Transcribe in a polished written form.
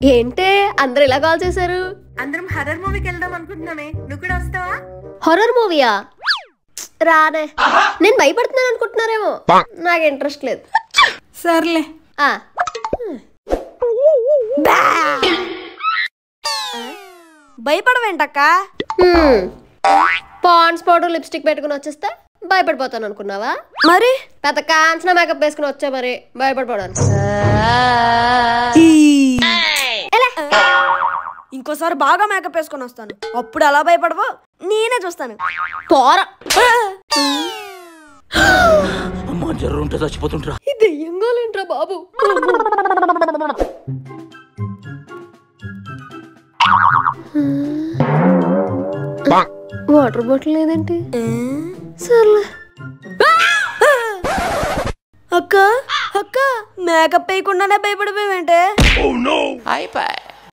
ఏంటే అందరు ఇలా కాల్ చేశారు? అందరం హర్రర్ మూవీకి వెళ్దాం అనుకుంటున్నామే, నువ్వు కూడా వస్తావా? హారర్ మూవీయా? రానే. నేను భయపడుతున్నాను అనుకుంటున్నారేమో, నాకు ఇంట్రెస్ట్ లేదు. సర్లే. భయపడవేంటక్క? పాండ్స్ పౌడర్ లిప్స్టిక్ పెట్టుకుని వచ్చేస్తే భయపడిపోతాను అనుకున్నావా? మరి పెద్ద కాంచన మేకప్ వేసుకుని వచ్చా, మరి భయపడిపోవడానికి. ఇంకోసారి బాగా మేకప్ వేసుకొని వస్తాను, అప్పుడు అలా భయపడవో నేనే చూస్తాను. పోరా, చచ్చిపోతుంటా. ఇది దెయ్యంగాలేంట్రా బాబు. వాటర్ బాటిల్ లేదేంటి? సర్లే. అక్క అక్క మేకప్ వేయకుండానే భయపడిపోయావంటే? అయిపోయి